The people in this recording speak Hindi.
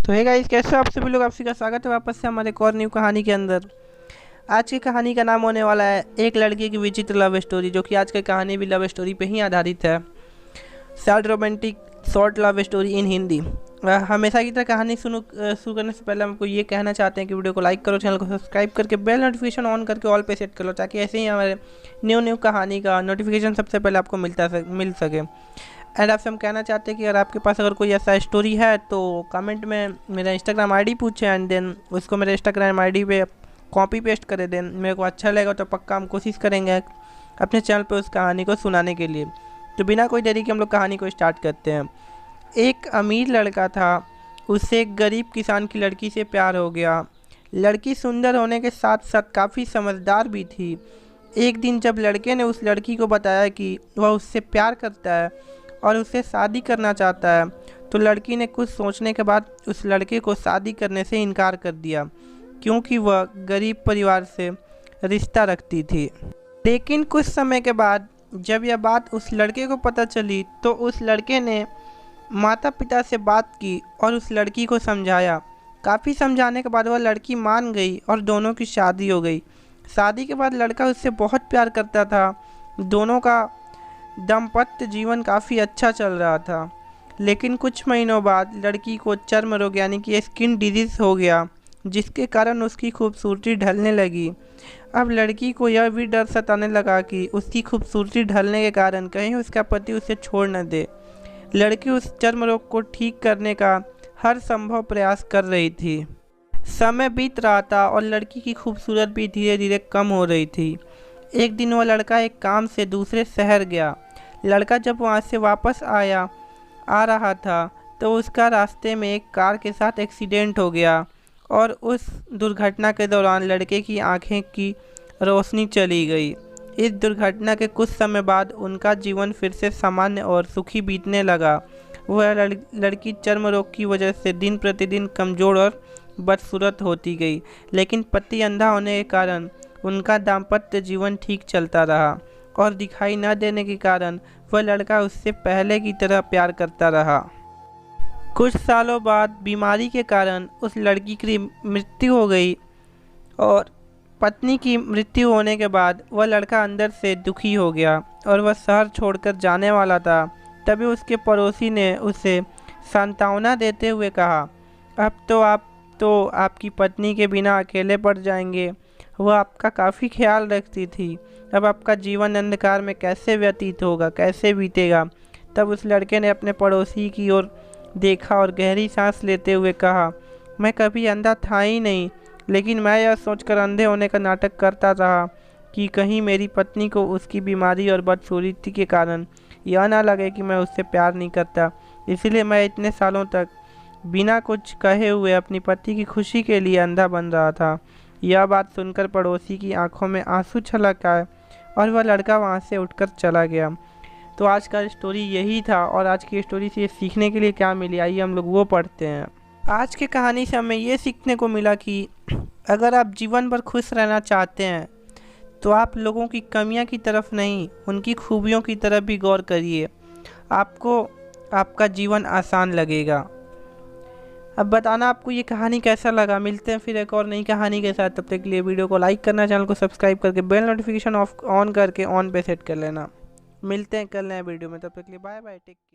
तो है गाइस, कैसे हो आप सभी लोग। आप सभी का स्वागत है वापस से हमारे एक और न्यू कहानी के अंदर। आज की कहानी का नाम होने वाला है एक लड़की की विचित्र लव स्टोरी, जो कि आज की कहानी भी लव स्टोरी पे ही आधारित है। Sad romantic short love story in Hindi. हमेशा की तरह कहानी शुरू करने से पहले हमको ये कहना चाहते हैं कि वीडियो को लाइक करो, चैनल को सब्सक्राइब करके बेल नोटिफिकेशन ऑन करके ऑल पे सेट कर लो, ताकि ऐसे ही हमारे न्यू कहानी का नोटिफिकेशन सबसे पहले आपको मिल सके। एंड आपसे हम कहना चाहते हैं कि अगर आपके पास अगर कोई ऐसा स्टोरी है तो कमेंट में मेरा इंस्टाग्राम आईडी पूछें, एंड देन उसको मेरे इंस्टाग्राम आईडी पे कॉपी पेस्ट करे दें। मेरे को अच्छा लगेगा तो पक्का हम कोशिश करेंगे अपने चैनल पे उस कहानी को सुनाने के लिए। तो बिना कोई देरी के हम लोग कहानी को स्टार्ट करते हैं। एक अमीर लड़का था, उससे एक गरीब किसान की लड़की से प्यार हो गया। लड़की सुंदर होने के साथ साथ काफ़ी समझदार भी थी। एक दिन जब लड़के ने उस लड़की को बताया कि वह उससे प्यार करता है और उससे शादी करना चाहता है, तो लड़की ने कुछ सोचने के बाद उस लड़के को शादी करने से इनकार कर दिया, क्योंकि वह गरीब परिवार से रिश्ता रखती थी। लेकिन कुछ समय के बाद जब यह बात उस लड़के को पता चली, तो उस लड़के ने माता पिता से बात की और उस लड़की को समझाया। काफ़ी समझाने के बाद वह लड़की मान गई और दोनों की शादी हो गई। शादी के बाद लड़का उससे बहुत प्यार करता था। दोनों का दाम्पत्य जीवन काफ़ी अच्छा चल रहा था। लेकिन कुछ महीनों बाद लड़की को चर्म रोग यानी कि स्किन डिजीज़ हो गया, जिसके कारण उसकी खूबसूरती ढलने लगी। अब लड़की को यह भी डर सताने लगा कि उसकी खूबसूरती ढलने के कारण कहीं उसका पति उसे छोड़ न दे। लड़की उस चर्म रोग को ठीक करने का हर संभव प्रयास कर रही थी। समय बीत रहा था और लड़की की खूबसूरत भी धीरे धीरे कम हो रही थी। एक दिन वह लड़का एक काम से दूसरे शहर गया। लड़का जब वहाँ से वापस आ रहा था, तो उसका रास्ते में एक कार के साथ एक्सीडेंट हो गया और उस दुर्घटना के दौरान लड़के की आंखें की रोशनी चली गई। इस दुर्घटना के कुछ समय बाद उनका जीवन फिर से सामान्य और सुखी बीतने लगा। वह लड़की चर्म रोग की वजह से दिन प्रतिदिन कमज़ोर और बदसूरत होती गई, लेकिन पति अंधा होने के कारण उनका दाम्पत्य जीवन ठीक चलता रहा और दिखाई न देने के कारण वह लड़का उससे पहले की तरह प्यार करता रहा। कुछ सालों बाद बीमारी के कारण उस लड़की की मृत्यु हो गई और पत्नी की मृत्यु होने के बाद वह लड़का अंदर से दुखी हो गया और वह शहर छोड़कर जाने वाला था। तभी उसके पड़ोसी ने उसे सांत्वना देते हुए कहा, अब तो आप आपकी पत्नी के बिना अकेले पड़ जाएंगे। वह आपका काफ़ी ख्याल रखती थी। अब आपका जीवन अंधकार में कैसे व्यतीत होगा, कैसे बीतेगा। तब उस लड़के ने अपने पड़ोसी की ओर देखा और गहरी सांस लेते हुए कहा, मैं कभी अंधा था ही नहीं, लेकिन मैं यह सोचकर अंधे होने का नाटक करता रहा कि कहीं मेरी पत्नी को उसकी बीमारी और बदसूरती के कारण यह ना लगे कि मैं उससे प्यार नहीं करता। इसलिए मैं इतने सालों तक बिना कुछ कहे हुए अपनी पति की खुशी के लिए अंधा बन रहा था। यह बात सुनकर पड़ोसी की आंखों में आंसू छलक आए और वह लड़का वहाँ से उठकर चला गया। तो आज का स्टोरी यही था, और आज की स्टोरी से सीखने के लिए क्या मिली, आइए हम लोग वो पढ़ते हैं। आज की कहानी से हमें ये सीखने को मिला कि अगर आप जीवन भर खुश रहना चाहते हैं तो आप लोगों की कमियां की तरफ नहीं, उनकी खूबियों की तरफ भी गौर करिए। आपको आपका जीवन आसान लगेगा। अब बताना आपको ये कहानी कैसा लगा। मिलते हैं फिर एक और नई कहानी के साथ। तब तक के लिए वीडियो को लाइक करना, चैनल को सब्सक्राइब करके बेल नोटिफिकेशन ऑन करके ऑन पे सेट कर लेना। मिलते हैं कल नए वीडियो में। तब तक के लिए बाय बाय, टेक केयर।